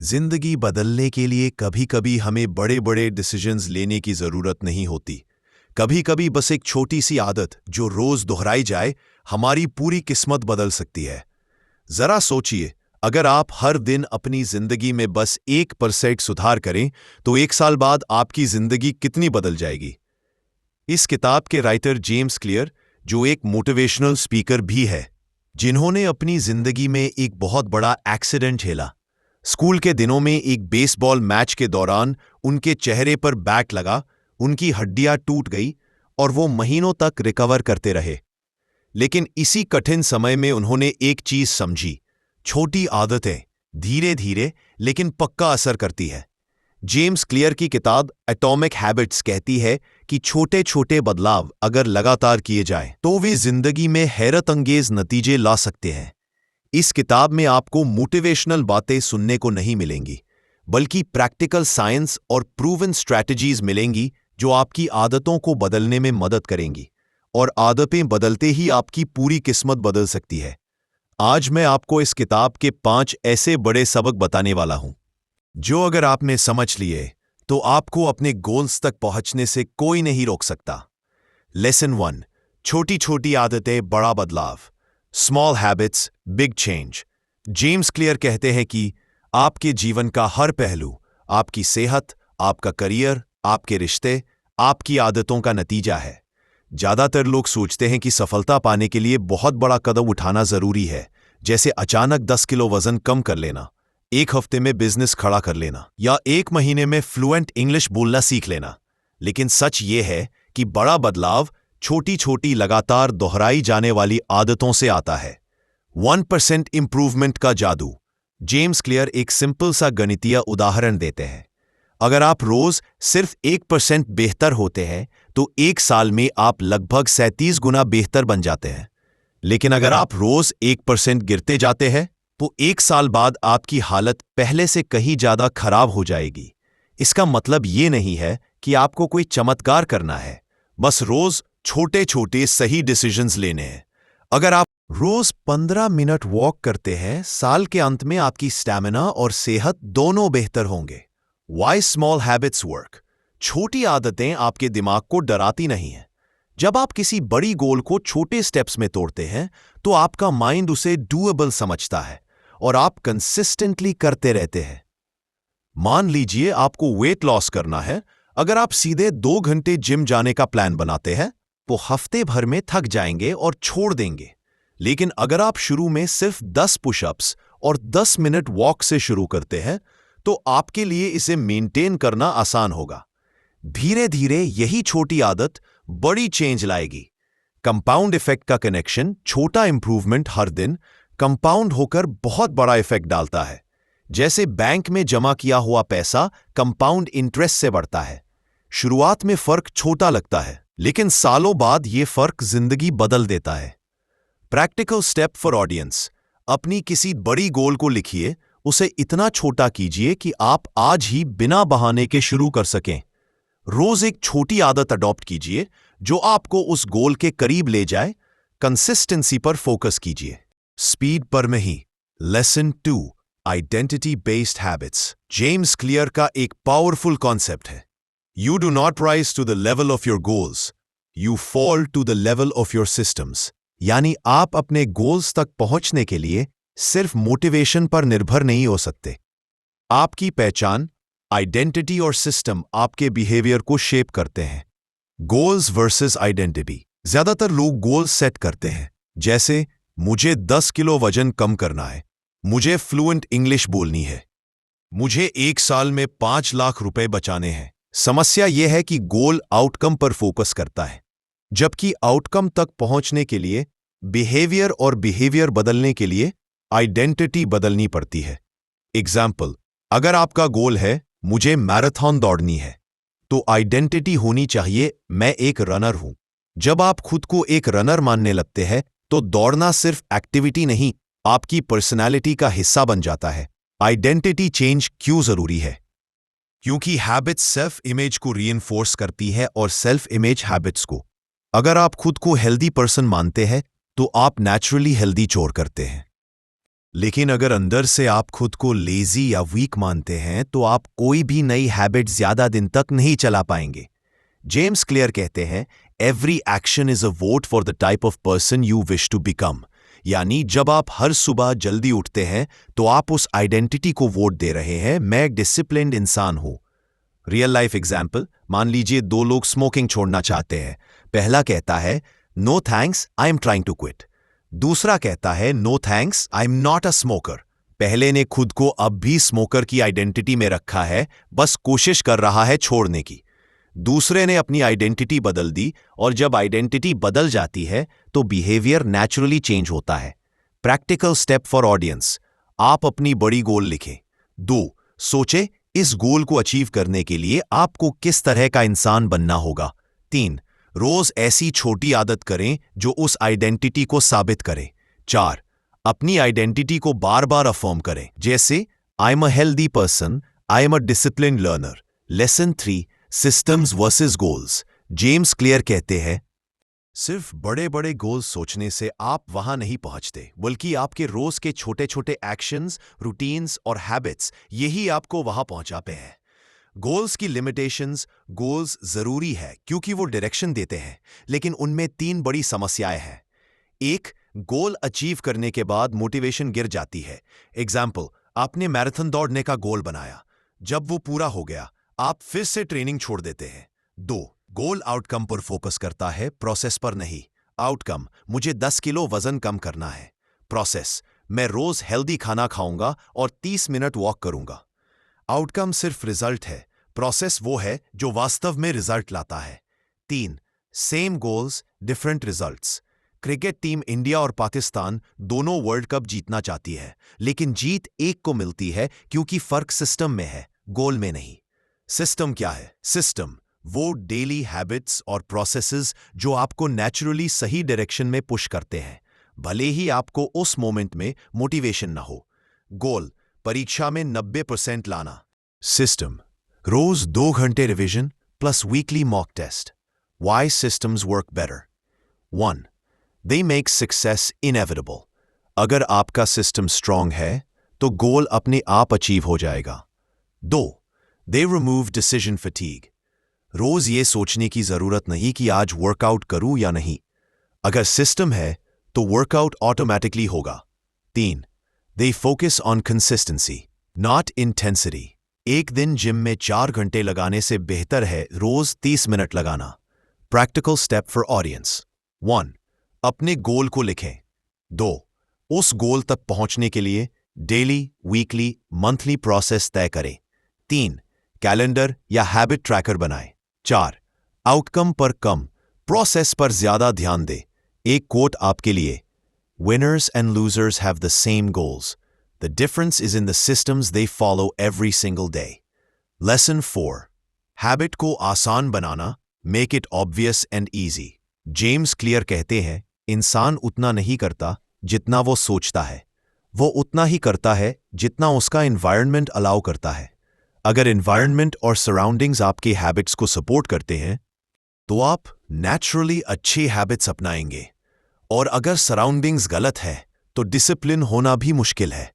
जिंदगी बदलने के लिए कभी कभी हमें बड़े बड़े डिसीजंस लेने की ज़रूरत नहीं होती। कभी कभी बस एक छोटी सी आदत जो रोज़ दोहराई जाए हमारी पूरी किस्मत बदल सकती है। ज़रा सोचिए, अगर आप हर दिन अपनी ज़िंदगी में बस 1% सुधार करें तो 1 साल बाद आपकी ज़िंदगी कितनी बदल जाएगी। इस किताब के राइटर जेम्स क्लियर, जो एक मोटिवेशनल स्पीकर भी है, जिन्होंने अपनी ज़िंदगी में एक बहुत बड़ा एक्सीडेंट झेला। स्कूल के दिनों में एक बेसबॉल मैच के दौरान उनके चेहरे पर बैट लगा, उनकी हड्डियां टूट गई और वो महीनों तक रिकवर करते रहे। लेकिन इसी कठिन समय में उन्होंने एक चीज समझी: छोटी आदतें धीरे धीरे लेकिन पक्का असर करती है। जेम्स क्लियर की किताब एटॉमिक हैबिट्स कहती है कि छोटे छोटे बदलाव अगर लगातार किए जाएं तो वे जिंदगी में हैरत अंगेज नतीजे ला सकते हैं। इस किताब में आपको मोटिवेशनल बातें सुनने को नहीं मिलेंगी, बल्कि प्रैक्टिकल साइंस और प्रूवन स्ट्रैटेजीज मिलेंगी जो आपकी आदतों को बदलने में मदद करेंगी, और आदतें बदलते ही आपकी पूरी किस्मत बदल सकती है। आज मैं आपको इस किताब के 5 ऐसे बड़े सबक बताने वाला हूं जो अगर आपने समझ लिए तो आपको अपने गोल्स तक पहुंचने से कोई नहीं रोक सकता। लेसन 1: छोटी छोटी आदतें बड़ा बदलाव। Small habits big change. James Clear कहते हैं कि आपके जीवन का हर पहलू, आपकी सेहत, आपका करियर, आपके रिश्ते, आपकी आदतों का नतीजा है। ज्यादातर लोग सोचते हैं कि सफलता पाने के लिए बहुत बड़ा कदम उठाना जरूरी है, जैसे अचानक 10 किलो वजन कम कर लेना, 1 हफ्ते में बिजनेस खड़ा कर लेना या 1 महीने में फ्लुएंट इंग्लिश बोलना सीख लेना। लेकिन सच ये है कि बड़ा बदलाव छोटी छोटी लगातार दोहराई जाने वाली आदतों से आता है। 1% इंप्रूवमेंट का जादू। जेम्स क्लियर एक सिंपल सा गणितीय उदाहरण देते हैं। अगर आप रोज सिर्फ 1% बेहतर होते हैं तो 1 साल में आप लगभग 37 गुना बेहतर बन जाते हैं। लेकिन अगर आप रोज 1% गिरते जाते हैं तो 1 साल बाद आपकी हालत पहले से कहीं ज्यादा खराब हो जाएगी। इसका मतलब ये नहीं है कि आपको कोई चमत्कार करना है, बस रोज छोटे छोटे सही डिसीजंस लेने हैं। अगर आप रोज 15 मिनट वॉक करते हैं, साल के अंत में आपकी स्टैमिना और सेहत दोनों बेहतर होंगे। Why small habits work. छोटी आदतें आपके दिमाग को डराती नहीं हैं। जब आप किसी बड़ी गोल को छोटे स्टेप्स में तोड़ते हैं तो आपका माइंड उसे डूएबल समझता है और आप कंसिस्टेंटली करते रहते हैं। मान लीजिए आपको वेट लॉस करना है। अगर आप सीधे 2 घंटे जिम जाने का प्लान बनाते हैं तो हफ्ते भर में थक जाएंगे और छोड़ देंगे। लेकिन अगर आप शुरू में सिर्फ 10 पुशअप्स और 10 मिनट वॉक से शुरू करते हैं तो आपके लिए इसे मेंटेन करना आसान होगा। धीरे धीरे यही छोटी आदत बड़ी चेंज लाएगी। कंपाउंड इफेक्ट का कनेक्शन: छोटा इंप्रूवमेंट हर दिन कंपाउंड होकर बहुत बड़ा इफेक्ट डालता है। जैसे बैंक में जमा किया हुआ पैसा कंपाउंड इंटरेस्ट से बढ़ता है। शुरुआत में फर्क छोटा लगता है, लेकिन सालों बाद यह फर्क जिंदगी बदल देता है। प्रैक्टिकल स्टेप फॉर ऑडियंस: अपनी किसी बड़ी गोल को लिखिए, उसे इतना छोटा कीजिए कि आप आज ही बिना बहाने के शुरू कर सकें। रोज एक छोटी आदत अडॉप्ट कीजिए जो आपको उस गोल के करीब ले जाए। कंसिस्टेंसी पर फोकस कीजिए, स्पीड पर नहीं। Lesson 2: identity based habits. James Clear का एक पावरफुल कॉन्सेप्ट है: you do not rise to the level of your goals, you fall to the level of your systems. यानी आप अपने गोल्स तक पहुंचने के लिए सिर्फ मोटिवेशन पर निर्भर नहीं हो सकते। आपकी पहचान, आइडेंटिटी और सिस्टम आपके बिहेवियर को शेप करते हैं। Goals versus identity. ज्यादातर लोग गोल्स सेट करते हैं, जैसे मुझे 10 किलो वजन कम करना है, मुझे फ्लुएंट इंग्लिश बोलनी है, मुझे 1 साल में 5 लाख रुपए बचाने हैं। समस्या यह है कि गोल आउटकम पर फोकस करता है, जबकि आउटकम तक पहुंचने के लिए बिहेवियर और बिहेवियर बदलने के लिए आइडेंटिटी बदलनी पड़ती है। एग्जाम्पल: अगर आपका गोल है मुझे मैराथन दौड़नी है, तो आइडेंटिटी होनी चाहिए मैं एक रनर हूं। जब आप खुद को एक रनर मानने लगते हैं तो दौड़ना सिर्फ एक्टिविटी नहीं, आपकी पर्सनालिटी का हिस्सा बन जाता है। आइडेंटिटी चेंज क्यों जरूरी है? क्योंकि हैबिट्स सेल्फ इमेज को रीइंफोर्स करती है और सेल्फ इमेज हैबिट्स को। अगर आप खुद को हेल्दी पर्सन मानते हैं तो आप नेचुरली हेल्दी चोर करते हैं। लेकिन अगर अंदर से आप खुद को लेजी या वीक मानते हैं तो आप कोई भी नई हैबिट ज्यादा दिन तक नहीं चला पाएंगे। जेम्स क्लियर कहते हैं, every action is a vote for the type of person you wish to become. यानी जब आप हर सुबह जल्दी उठते हैं तो आप उस आइडेंटिटी को वोट दे रहे हैं, मैं एक डिसिप्लिन्ड इंसान हूं। रियल लाइफ एग्जाम्पल, मान लीजिए दो लोग स्मोकिंग छोड़ना चाहते हैं। पहला कहता है, no thanks, I am trying to quit. दूसरा कहता है, no thanks, I am not a smoker. पहले ने खुद को अब भी स्मोकर की आइडेंटिटी में रखा है, बस कोशिश कर रहा है छोड़ने की। दूसरे ने अपनी आइडेंटिटी बदल दी, और जब आइडेंटिटी बदल जाती है तो बिहेवियर नेचुरली चेंज होता है। प्रैक्टिकल स्टेप फॉर ऑडियंस, आप अपनी बड़ी गोल लिखें। 2. सोचे इस गोल को अचीव करने के लिए आपको किस तरह का इंसान बनना होगा। 3. रोज ऐसी छोटी आदत करें जो उस आइडेंटिटी को साबित करे। 4. अपनी आइडेंटिटी को बार बार अफर्म करें, जैसे I am a healthy person, I am a discipline learner. Lesson 3, systems versus goals. James Clear कहते हैं, सिर्फ बड़े बड़े गोल्स सोचने से आप वहां नहीं पहुंचते, बल्कि आपके रोज के छोटे छोटे एक्शंस, रूटीन्स और हैबिट्स यही आपको वहां पहुंचाते हैं। गोल्स की लिमिटेशंस, गोल्स जरूरी है क्योंकि वो डायरेक्शन देते हैं, लेकिन उनमें 3 बड़ी समस्याएं हैं। 1. गोल अचीव करने के बाद मोटिवेशन गिर जाती है। एग्जाम्पल, आपने मैराथन दौड़ने का गोल बनाया, जब वो पूरा हो गया आप फिर से ट्रेनिंग छोड़ देते हैं। 2. गोल आउटकम पर फोकस करता है, प्रोसेस पर नहीं। आउटकम, मुझे 10 किलो वजन कम करना है। प्रोसेस, मैं रोज हेल्दी खाना खाऊंगा और 30 मिनट वॉक करूंगा। आउटकम सिर्फ रिजल्ट है, प्रोसेस वो है जो वास्तव में रिजल्ट लाता है। 3. Same goals different results. Cricket team India और पाकिस्तान दोनों वर्ल्ड कप जीतना चाहती है, लेकिन जीत एक को मिलती है क्योंकि फर्क सिस्टम में है, गोल में नहीं। सिस्टम क्या है? सिस्टम वो डेली हैबिट्स और प्रोसेसेस जो आपको नेचुरली सही डायरेक्शन में पुश करते हैं, भले ही आपको उस मोमेंट में मोटिवेशन ना हो। गोल, परीक्षा में 90% लाना। सिस्टम, रोज 2 घंटे revision plus weekly mock test. Why systems work better? 1. They make success inevitable. अगर आपका सिस्टम स्ट्रांग है तो गोल अपने आप अचीव हो जाएगा। 2. They remove decision fatigue. रोज ये सोचने की जरूरत नहीं कि आज वर्कआउट करूं या नहीं। अगर सिस्टम है तो वर्कआउट ऑटोमेटिकली होगा। 3. They focus on consistency, not intensity. एक दिन जिम में 4 घंटे लगाने से बेहतर है रोज 30 मिनट लगाना। Practical step for audience. 1. अपने गोल को लिखें। 2. उस गोल तक पहुंचने के लिए डेली, वीकली, मंथली प्रोसेस तय करें। 3. कैलेंडर या हैबिट ट्रैकर बनाएं। 4. आउटकम पर कम, प्रोसेस पर ज्यादा ध्यान दें। एक कोट आपके लिए, Winners and losers have the same goals. The difference is in the systems they follow every single day. Lesson 4. Habit को आसान बनाना, make it obvious and easy. James Clear कहते हैं, इंसान उतना नहीं करता जितना वो सोचता है, वो उतना ही करता है जितना उसका एनवायरनमेंट अलाउ करता है। अगर एनवायरनमेंट और सराउंडिंग्स आपके हैबिट्स को सपोर्ट करते हैं तो आप नेचुरली अच्छी हैबिट्स अपनाएंगे, और अगर सराउंडिंग्स गलत है तो डिसिप्लिन होना भी मुश्किल है।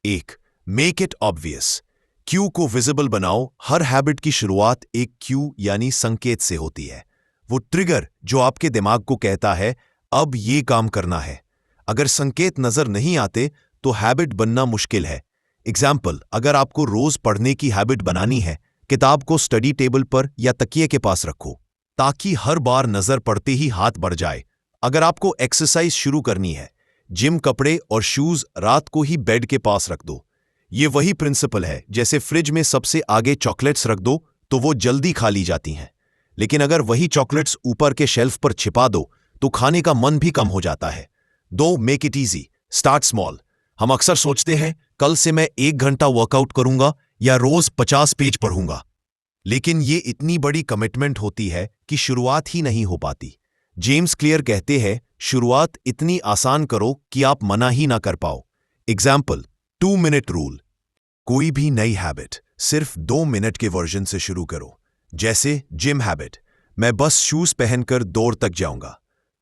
1. Make it obvious. क्यू को विजिबल बनाओ। हर हैबिट की शुरुआत एक क्यू यानी संकेत से होती है, वो ट्रिगर जो आपके दिमाग को कहता है अब ये काम करना है। अगर संकेत नजर नहीं आते तो हैबिट बनना मुश्किल है। एग्जाम्पल, अगर आपको रोज पढ़ने की हैबिट बनानी है, किताब को स्टडी टेबल पर या तकिए के पास रखो ताकि हर बार नजर पड़ते ही हाथ बढ़ जाए। अगर आपको एक्सरसाइज शुरू करनी है, जिम कपड़े और शूज रात को ही बेड के पास रख दो। ये वही प्रिंसिपल है जैसे फ्रिज में सबसे आगे चॉकलेट्स रख दो तो वो जल्दी खा ली जाती हैं, लेकिन अगर वही चॉकलेट्स ऊपर के शेल्फ पर छिपा दो तो खाने का मन भी कम हो जाता है। 2. Make it easy, start small. हम अक्सर सोचते हैं कल से मैं 1 घंटा वर्कआउट करूंगा या रोज 50 पेज पढ़ूंगा, लेकिन ये इतनी बड़ी कमिटमेंट होती है कि शुरुआत ही नहीं हो पाती। जेम्स क्लियर कहते हैं, शुरुआत इतनी आसान करो कि आप मना ही ना कर पाओ। Example, 2 minute rule. कोई भी नई हैबिट सिर्फ 2 मिनट के वर्जन से शुरू करो, जैसे जिम हैबिट, मैं बस शूज पहनकर दौड़ तक जाऊंगा।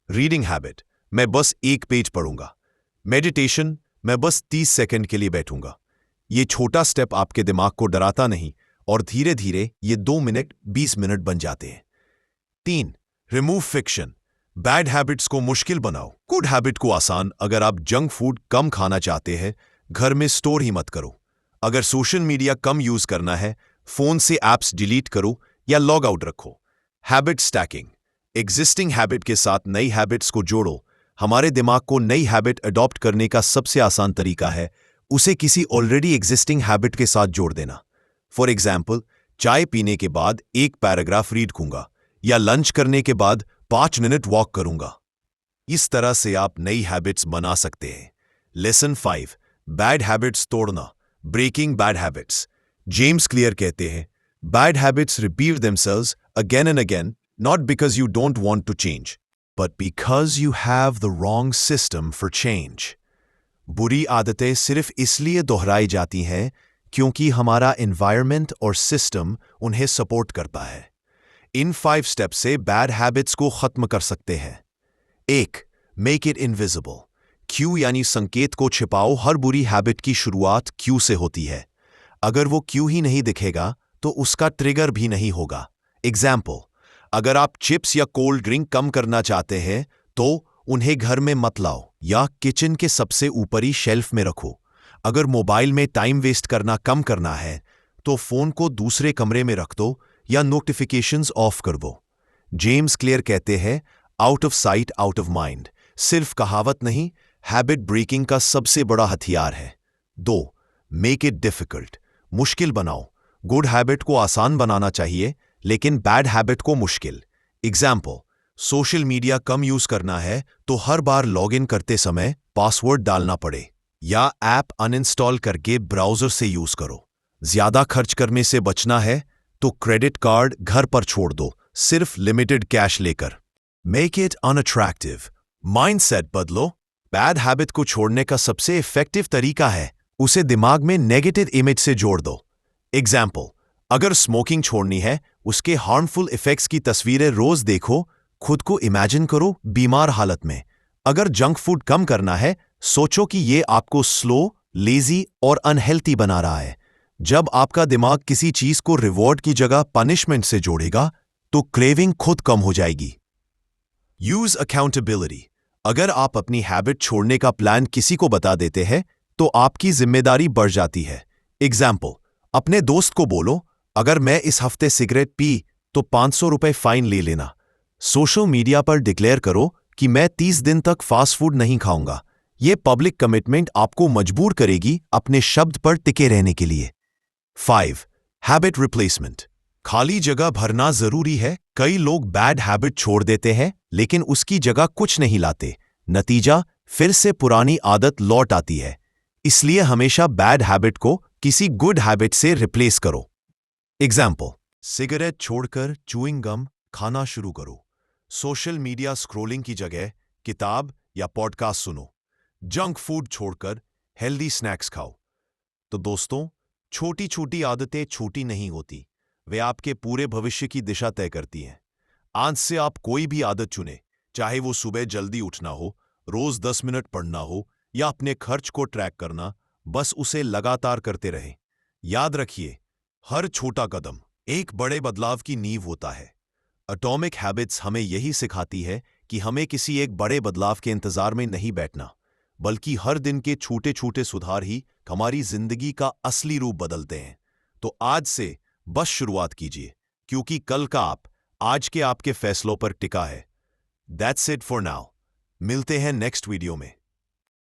रीडिंग हैबिट, मैं बस 1 पेज पढ़ूंगा। मेडिटेशन, मैं बस 30 सेकंड के लिए बैठूंगा। ये छोटा स्टेप आपके दिमाग को डराता नहीं और धीरे धीरे ये 2 मिनट 20 मिनट बन जाते हैं। 3. Remove fiction. बैड हैबिट्स को मुश्किल बनाओ, गुड हैबिट को आसान। अगर आप जंक फूड कम खाना चाहते हैं, घर में स्टोर ही मत करो। अगर सोशल मीडिया कम यूज करना है, फोन से एप्स डिलीट करो या लॉग आउट रखो। Habit stacking. एग्जिस्टिंग हैबिट के साथ नई हैबिट्स को जोड़ो। हमारे दिमाग को नई हैबिट अडॉप्ट करने का सबसे आसान तरीका है उसे किसी ऑलरेडी एग्जिस्टिंग हैबिट के साथ जोड़ देना। फॉर एग्जाम्पल, चाय पीने के बाद एक पैराग्राफ रीड करूंगा या लंच करने के बाद 5 मिनट वॉक करूंगा। इस तरह से आप नई हैबिट्स बना सकते हैं। लेसन 5, बैड हैबिट्स तोड़ना, breaking bad habits. James Clear कहते हैं, bad habits repeat themselves again and again, not because you don't want to change, but because you have the wrong system for change. बुरी आदतें सिर्फ इसलिए दोहराई जाती हैं क्योंकि हमारा एनवायरनमेंट और सिस्टम उन्हें सपोर्ट करता है। इन 5 स्टेप से बैड हैबिट्स को खत्म कर सकते हैं। 1. Make it invisible. क्यू यानी संकेत को छिपाओ। हर बुरी हैबिट की शुरुआत क्यू से होती है। अगर वो क्यू ही नहीं दिखेगा तो उसका ट्रिगर भी नहीं होगा। एग्जाम्पल, अगर आप चिप्स या कोल्ड ड्रिंक कम करना चाहते हैं तो उन्हें घर में मत लाओ या किचन के सबसे ऊपरी शेल्फ में रखो। अगर मोबाइल में टाइम वेस्ट करना कम करना है तो फोन को दूसरे कमरे में रख दो या नोटिफिकेशंस ऑफ कर दो। जेम्स क्लियर कहते हैं, out of sight out of mind सिर्फ कहावत नहीं, हैबिट ब्रेकिंग का सबसे बड़ा हथियार है। 2. Make it difficult. मुश्किल बनाओ। गुड हैबिट को आसान बनाना चाहिए लेकिन बैड हैबिट को मुश्किल। एग्जाम्पल, सोशल मीडिया कम यूज करना है तो हर बार लॉगिन करते समय पासवर्ड डालना पड़े या ऐप अनइंस्टॉल करके ब्राउजर से यूज करो। ज्यादा खर्च करने से बचना है तो क्रेडिट कार्ड घर पर छोड़ दो, सिर्फ लिमिटेड कैश लेकर। Make it unattractive. माइंडसेट बदलो। बैड हैबिट को छोड़ने का सबसे इफेक्टिव तरीका है उसे दिमाग में नेगेटिव इमेज से जोड़ दो। एग्जाम्पल, अगर स्मोकिंग छोड़नी है, उसके हार्मफुल इफेक्ट्स की तस्वीरें रोज देखो, खुद को इमेजिन करो बीमार हालत में। अगर जंक फूड कम करना है, सोचो कि ये आपको स्लो, लेजी और अनहेल्थी बना रहा है। जब आपका दिमाग किसी चीज को रिवॉर्ड की जगह पनिशमेंट से जोड़ेगा तो क्रेविंग खुद कम हो जाएगी। Use accountability. अगर आप अपनी हैबिट छोड़ने का प्लान किसी को बता देते हैं तो आपकी जिम्मेदारी बढ़ जाती है। एग्जाम्पल, अपने दोस्त को बोलो, अगर मैं इस हफ्ते सिगरेट पी तो 500 रुपए फाइन ले लेना। सोशल मीडिया पर डिक्लेयर करो कि मैं 30 दिन तक फास्ट फूड नहीं खाऊंगा। यह पब्लिक कमिटमेंट आपको मजबूर करेगी अपने शब्द पर टिके रहने के लिए। 5. Habit replacement. खाली जगह भरना जरूरी है। कई लोग बैड हैबिट छोड़ देते हैं लेकिन उसकी जगह कुछ नहीं लाते। नतीजा, फिर से पुरानी आदत लौट आती है। इसलिए हमेशा बैड हैबिट को किसी गुड हैबिट से रिप्लेस करो। एग्जाम्पल, सिगरेट छोड़कर च्यूइंग गम खाना शुरू करो। सोशल मीडिया स्क्रोलिंग की जगह किताब या पॉडकास्ट सुनो। जंक फूड छोड़कर हेल्दी स्नैक्स खाओ। तो दोस्तों, छोटी छोटी आदतें छोटी नहीं होती, वे आपके पूरे भविष्य की दिशा तय करती हैं। आज से आप कोई भी आदत चुने, चाहे वो सुबह जल्दी उठना हो, रोज 10 मिनट पढ़ना हो या अपने खर्च को ट्रैक करना, बस उसे लगातार करते रहें। याद रखिए, हर छोटा कदम एक बड़े बदलाव की नींव होता है। एटॉमिक हैबिट्स हमें यही सिखाती है कि हमें किसी एक बड़े बदलाव के इंतजार में नहीं बैठना, बल्कि हर दिन के छोटे छोटे सुधार ही हमारी जिंदगी का असली रूप बदलते हैं। तो आज से बस शुरुआत कीजिए, क्योंकि कल का आप आज के आपके फैसलों पर टिका है। That's it for now. मिलते हैं नेक्स्ट वीडियो में।